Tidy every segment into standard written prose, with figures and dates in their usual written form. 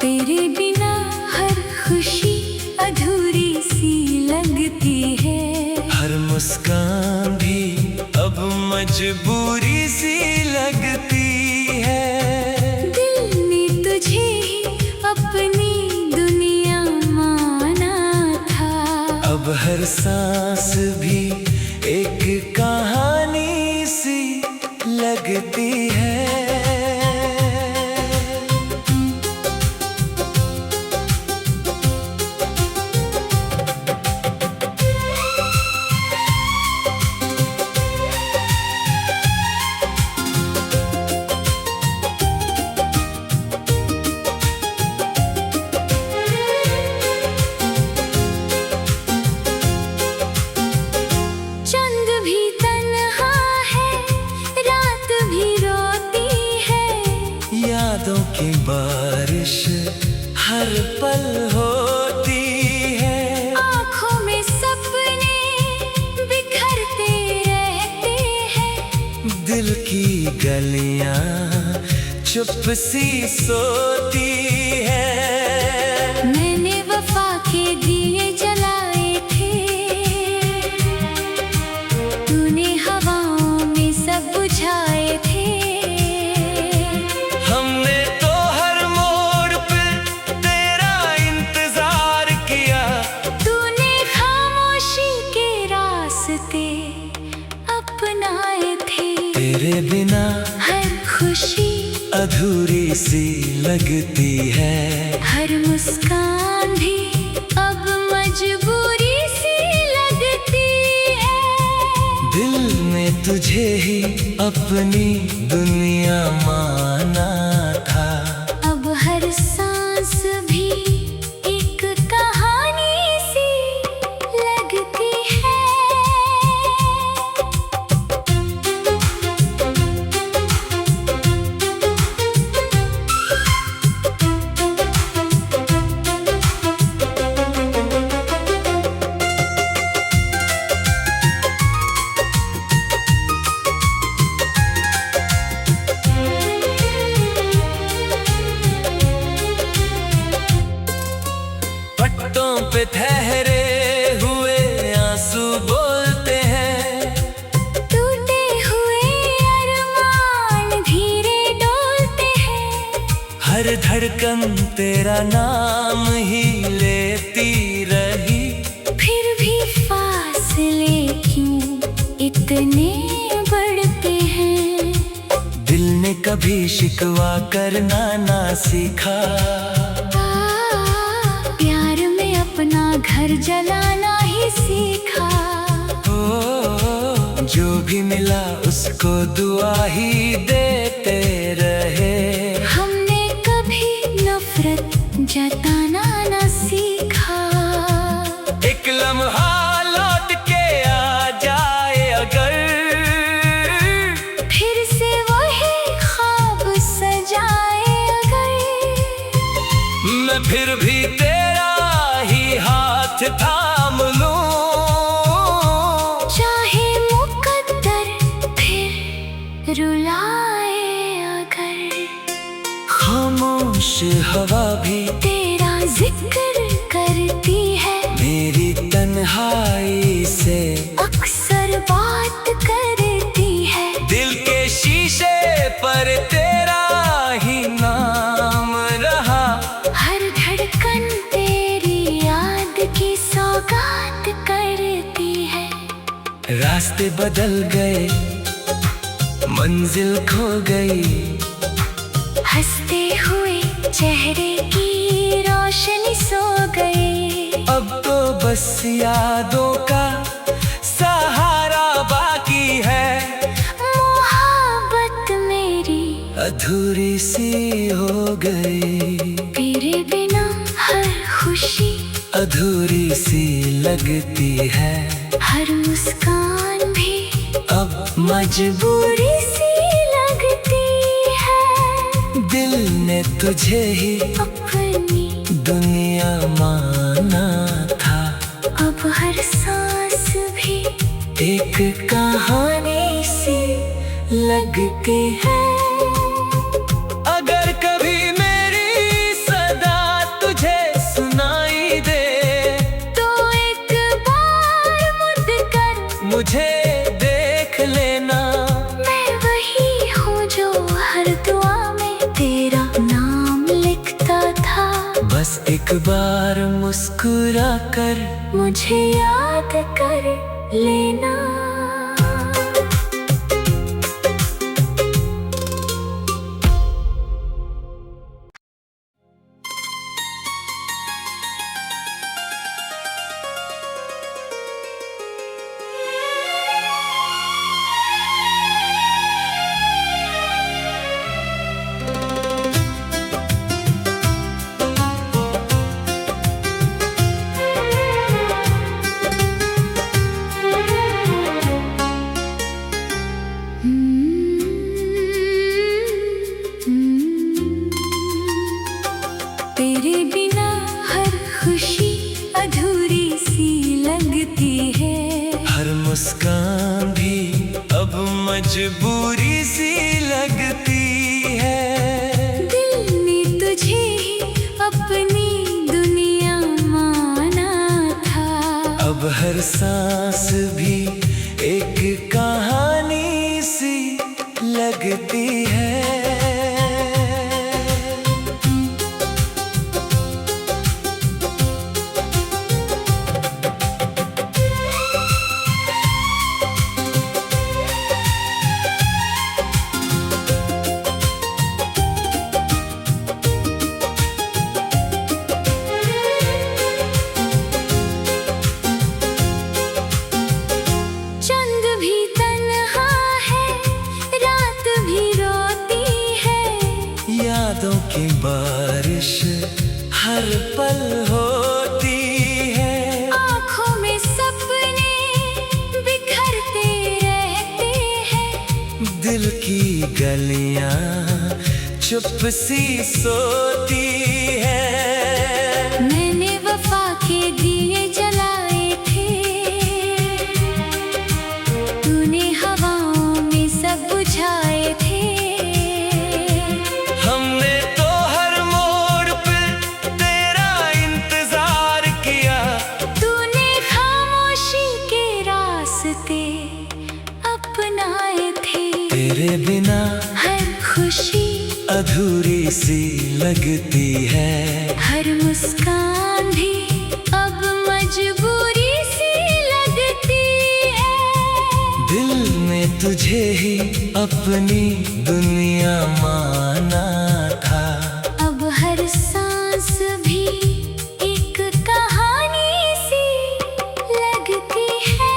तेरे बिना हर खुशी अधूरी सी लगती है। हर मुस्कान भी अब मजबूरी सी लगती है। दिल ने तुझे ही अपनी दुनिया माना था। अब हर सांस भी एक कहानी सी लगती है। चंद भी तन्हा है, रात भी रोती है। यादों की बारिश हर पल होती है। आँखों में सपने बिखरते रहते हैं। दिल की गलियां चुप सी सोती है। मैंने वफा के दिए जलाए थे, तूने हवाओं में सब बुझाए थे। हमने तो हर मोड़ पे तेरा इंतजार किया। तूने खामोशी के रास्ते अपनाए थे। तेरे बिना हर खुशी अधूरी सी लगती है। हर मुस्कान भी अब मजबूरी सी लगती है। दिल ने तुझे ही अपनी दुनिया माना था। अब हर सांस भी एक कहानी सी लगती है। पट्टों पे ठहरे हुए आंसू बोलते हैं। टूटे हुए अरमान धीरे डोलते हैं। हर धड़कन तेरा नाम ही लेती रही। फिर भी फासले क्यों इतने बढ़ते हैं। दिल ने कभी शिकवा करना ना सीखा। प्यार में अपना घर जलाना ही सीखा। ओ, जो भी मिला उसको दुआ ही देते रहे। हमने कभी नफरत जताना ना सीखा। एक लम्हा लौट के आ जाए अगर, फिर से वही ख्वाब सजाए अगर। मैं फिर भी तेरा ही हाथ थाम लूं। चाहे मुकद्दर फिर रुलाए अगर। खामोश हवा भी तेरा जिक्र करती है। मेरी तन्हाई से अक्सर बात करती है। दिल के शीशे पर तेरा ही नाम रहा। हर धड़कन तेरी याद की सौगात करती है। रास्ते बदल गए, मंजिल खो गई। हंसते हुए चेहरे की रोशनी सो गई। अब तो बस यादों का सहारा बाकी है। मोहब्बत मेरी अधूरी सी हो गई। तेरे बिना हर खुशी अधूरी सी लगती है। हर मुस्कान भी अब मजबूरी सी लगती है। दिल ने तुझे ही अपनी दुनिया माना था। अब हर सांस भी एक कहानी सी लगती है। अगर कभी मेरी सदा एक बार मुस्कुरा कर मुझे याद कर लेना। तेरे बिना हर खुशी अधूरी सी लगती है। हर मुस्कान भी अब मजबूरी सी लगती है। दिल ने तुझे ही अपनी दुनिया माना था। अब हर सांस भी एक कहानी सी लगती है। चंद भी तन्हा है, रात भी रोती है। यादों की बारिश हर पल होती है। आँखों में सपने बिखरते रहते हैं। दिल की गलियां चुप सी सोती है। मैंने वफा के दिए जलाए थे, तूने हवाओं में सब बुझाए थे। हमने तो हर मोड़ पे तेरा इंतजार किया। तूने खामोशी के रास्ते अपनाए थे। तेरे बिना हर खुशी अधूरी सी लगती है। हर मुस्कान भी अब मजबूरी सी लगती है। दिल में तुझे ही अपनी दुनिया माना था। अब हर सांस भी एक कहानी सी लगती है।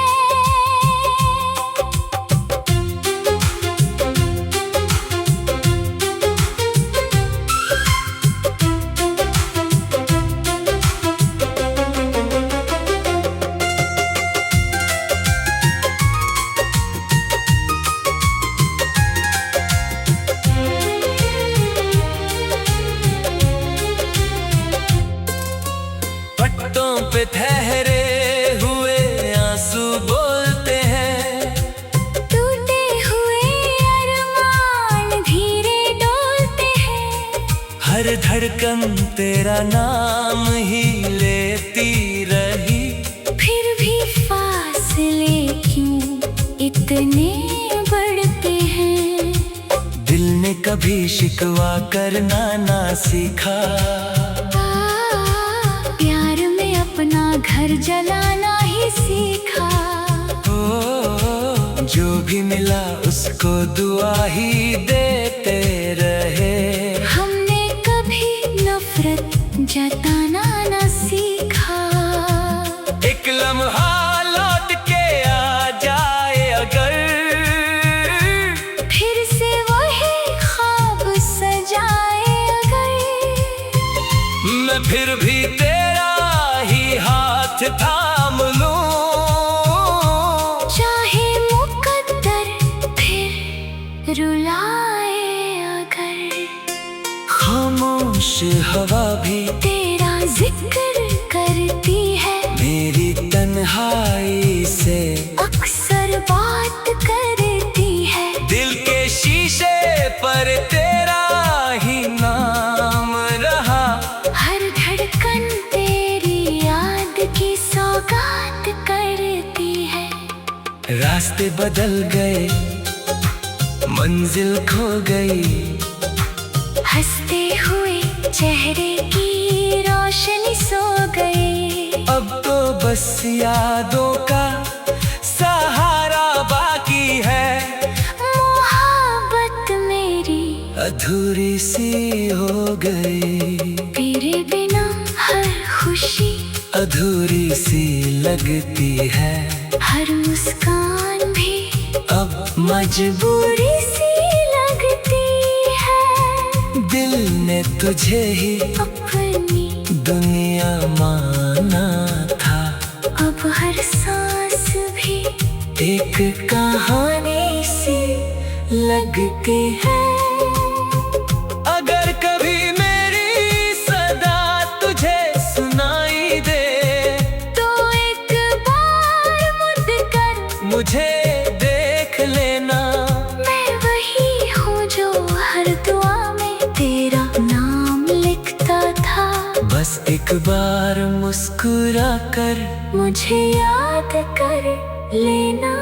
पट्टों पे ठहरे हुए आंसू बोलते हैं। टूटे हुए अरमान धीरे डोलते हैं। हर धड़कन तेरा नाम ही लेती रही। फिर भी फासले क्यों इतने बढ़ते हैं। दिल ने कभी शिकवा करना ना सीखा। प्यार में अपना घर जलाना ही सीखा। ओ, जो भी मिला उसको दुआ ही देते रहे। हमने कभी नफरत जताना न सीखा। एक लम्हा लौट के आ जाए अगर, फिर से वही ख्वाब सजाए अगर। मैं फिर भी तेरा ही हाथ थाम लूं। चाहे मुकद्दर फिर रुलाए अगर। खामोश हवा भी तेरा जिक्र करती है। मेरी तन्हाई से अक्सर बात करती है। दिल के शीशे पर तेरा ही नाम रहा। हर धड़कन तेरी याद की सौगात करती है। रास्ते बदल गए, मंजिल खो गई। हंसते हुए चेहरे की रोशनी रोशनी सो गए। अब तो बस यादों का सहारा बाकी है। मोहब्बत मेरी अधूरी सी हो गई। तेरे बिना हर खुशी अधूरी सी लगती है। हर मुस्कान भी अब मजबूरी सी लगती है। दिल ने तुझे ही अपनी दुनिया माना था। अब हर सांस भी एक कहानी सी लगती है। अगर कभी मेरी सदा तुझे सुनाई दे तो एक बार मुड़ कर मुझे देख लेना। मैं वही हूँ जो हर दुआ में तेरा नाम लिखता था। बस एक बार मुस्कुरा कर मुझे याद कर लेना।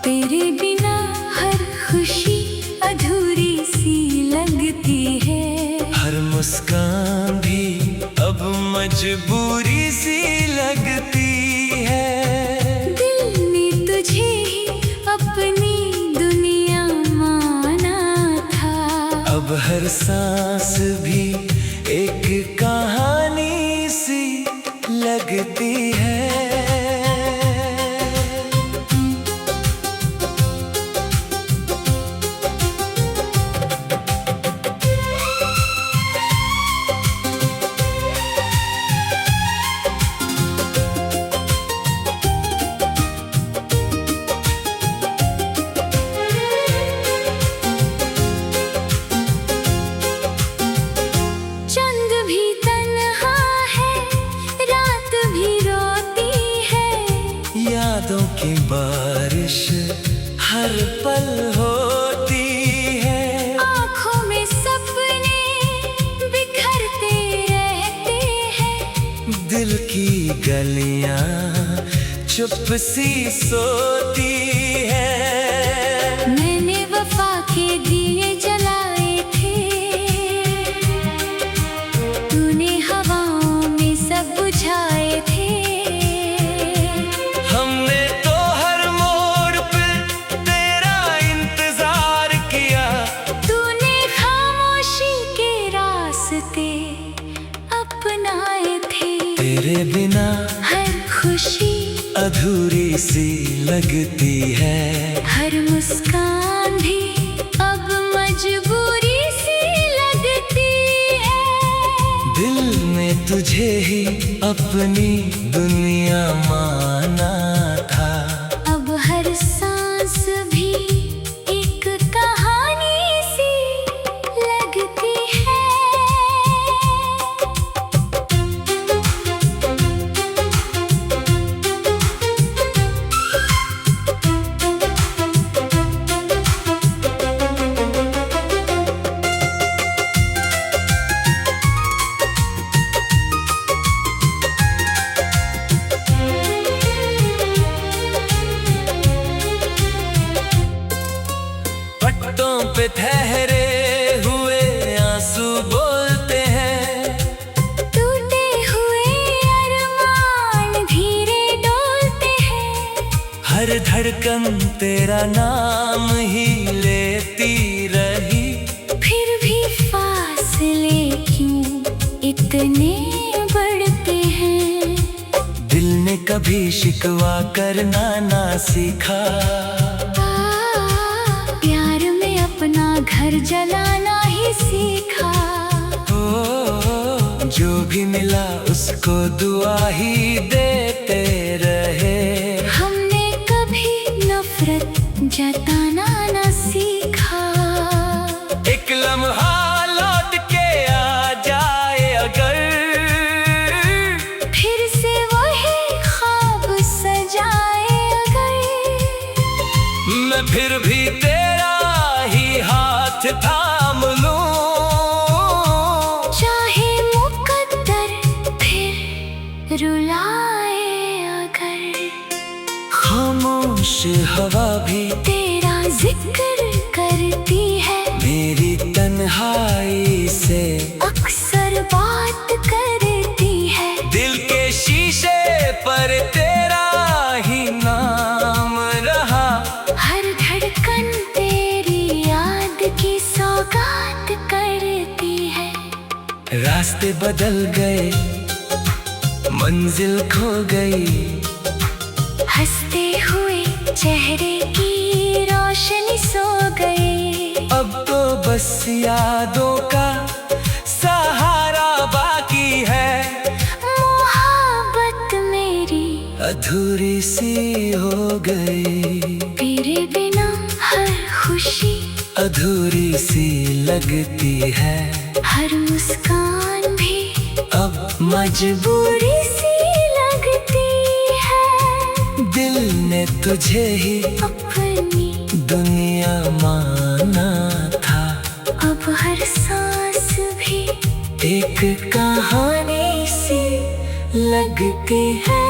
तेरे बिना हर खुशी अधूरी सी लगती है। हर मुस्कान भी अब मजबूरी सी लगती है। दिल ने तुझे ही अपनी दुनिया माना था। अब हर सांस भी एक कहानी सी लगती है। चंद भी तन्हा है, रात भी रोती है। यादों की बारिश हर पल होती है। आँखों में सपने बिखरते रहते हैं। दिल की गलियां चुप सी सोती है। मैंने वफा के दिए जलाए थे। तूने हवाओं में सब बुझाए थे। हमने तो हर मोड़ पे तेरा इंतजार किया। तूने खामोशी के रास्ते अपनाए थे। तेरे बिना हर खुशी अधूरी सी लगती है। हर मुस्कान भी अब मजबूरी सी लगती है। दिल ने तुझे ही अपनी दुनिया माना था। अब हर सांस भी एक कहानी सी लगती है। पट्टों पे ठहरे हुए आंसू बोलते हैं। टूटे हुए अरमान धीरे डोलते हैं। हर धड़कन तेरा नाम ही लेती रही। फिर भी फासले क्यों इतने बढ़ते हैं। दिल ने कभी शिकवा करना ना सीखा। प्यार में अपना घर जलाना ही सीखा। ओ, जो भी मिला उसको दुआ ही देते रहे। हमने कभी नफरत जताना न सीखा। एक लम्हा लौट के आ जाए अगर, फिर से वही ख्वाब सजाए अगर, मैं फिर भी तेरा ही हाथ थाम लूं। चाहे मुकद्दर फिर रुलाए अगर, खामोश हवा भी तेरा जिक्र करती है। मेरी तन्हाई से अक्सर बात करती है। दिल के शीशे पर तेरा ही नाम रहा। हर धड़कन तेरी याद की सौगात करती है। रास्ते बदल गए, मंजिल खो गई, हंसते हुए चेहरे की रोशनी सो गई। अब तो बस यादों का सहारा बाकी है। मोहब्बत मेरी अधूरी सी हो गई, तेरे बिना हर खुशी अधूरी सी लगती है। हर मुस्कान भी अब मजबूरी पूरी सी लगती है। दिल ने तुझे ही अपनी दुनिया माना था। अब हर सांस भी एक कहानी सी लगती है।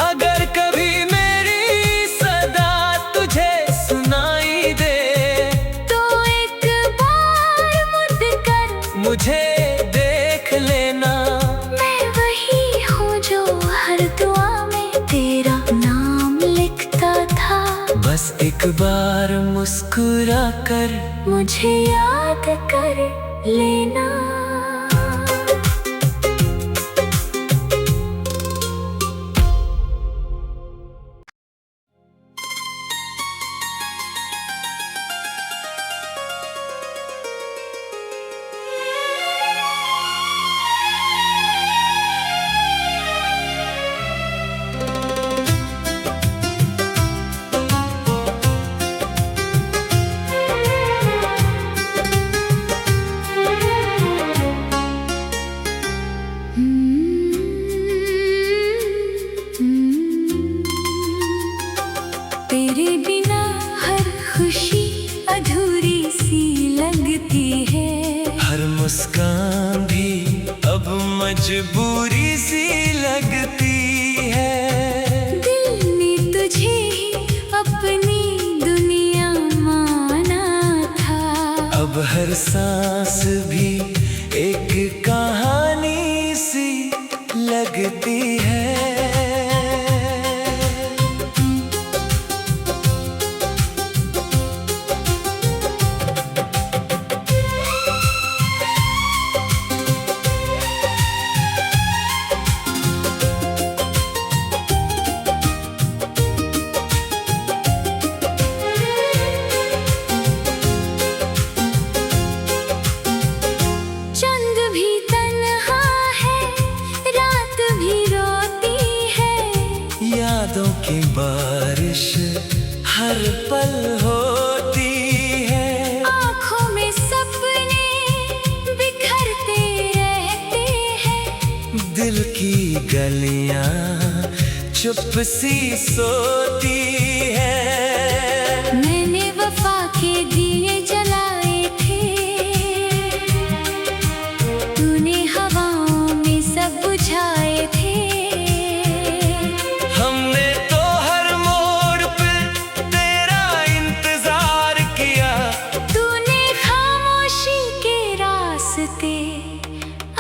अगर कभी मेरी सदा तुझे सुनाई दे, तो एक बार मुड़ कर मुझे देख लेना। मैं वही हूँ जो हर दुआ में तेरा नाम लिखता था। बस एक बार मुस्कुरा कर मुझे याद कर लेना। तेरे बिना हर खुशी अधूरी सी लगती है। हर मुस्कान भी अब मजबूरी सी लगती है। दिल ने तुझे ही अपनी दुनिया माना था। अब हर सांस भी एक कहानी सी लगती है। चंद भी तन्हा है, रात भी रोती है। यादों की बारिश हर पल होती है। आँखों में सपने बिखरते रहते हैं। दिल की गलियां चुप सी सोती है। मैंने वफा के दिए जलाए थे, तूने हवाओं में सब बुझाए थे। हमने तो हर मोड़ पे तेरा इंतजार किया। तूने खामोशी के रास्ते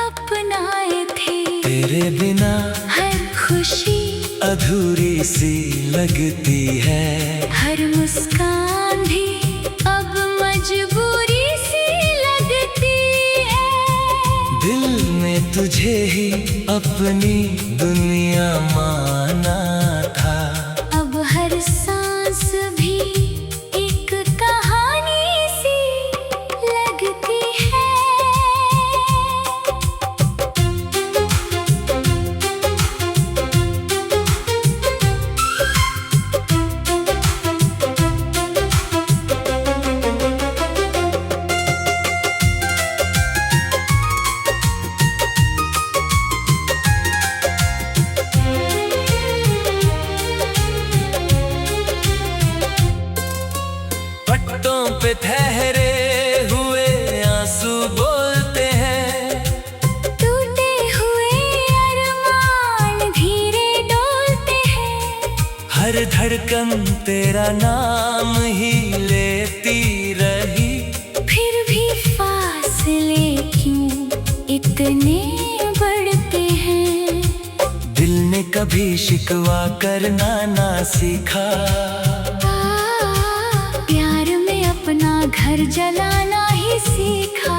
अपनाए थे। तेरे बिना हर खुशी अधूरी सी लगती है। हर मुस्कान भी अब मजबूरी सी लगती है। दिल ने तुझे ही अपनी दुनिया माना था। अब हर सांस भी एक कहानी सी लगती है। धड़कन तेरा नाम ही लेती रही। फिर भी फासले क्यों इतने बढ़ते हैं? दिल ने कभी शिकवा करना ना सीखा। प्यार में अपना घर जलाना ही सीखा।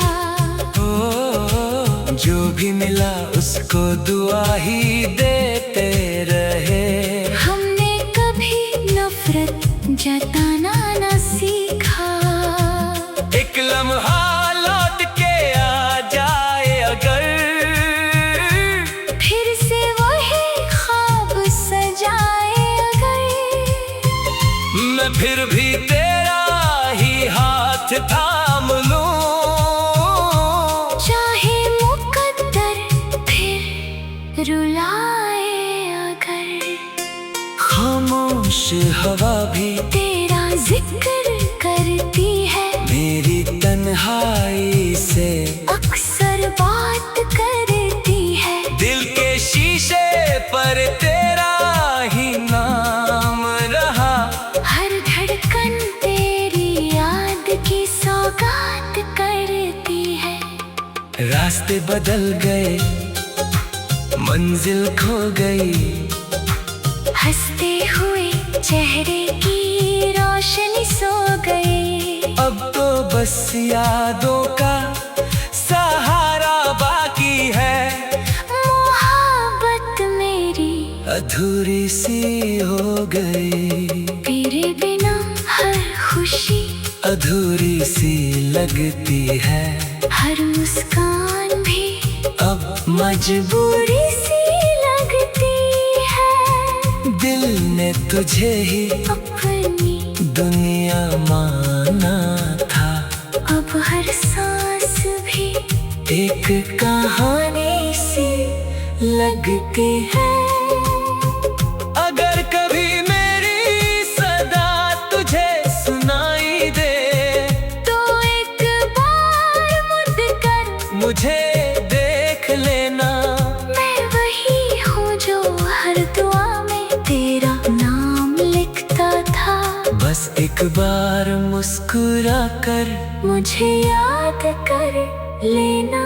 जो भी मिला उसको दुआ ही देते रहे। हमने कभी नफरत जताना ना सीखा। एक लम्हा लौट के आ जाए अगर, फिर से वही ख्वाब सजाए अगर, मैं फिर भी तेरा ही हाथ थाम लूं। चाहे मुकद्दर फिर रुलाए अगर, खामोश हवा भी तेरा जिक्र करती है। मेरी तन्हाई से अक्सर बात करती है। दिल के शीशे पर तेरा ही नाम रहा। हर धड़कन तेरी याद की सौगात करती है। रास्ते बदल गए, मंजिल खो गई, हंसते हुए चेहरे की रोशनी सो गई। अब तो बस यादों का सहारा बाकी है। मोहब्बत मेरी अधूरी सी हो गई, तेरे बिना हर खुशी अधूरी सी लगती है। हर मुस्कान भी अब मजबूरी सी लगती है। दिल ने तुझे ही अपनी दुनिया माना था। अब हर सांस भी एक कहानी सी लगती है। अगर कभी मेरी सदा तुझे सुनाई दे, तो एक बार मुड़ कर मुझे देख लेना। मैं वही हूँ जो हर दुआ में तेरा नाम लिखता था। बस एक बार मुस्कुरा कर मुझे याद कर लेना।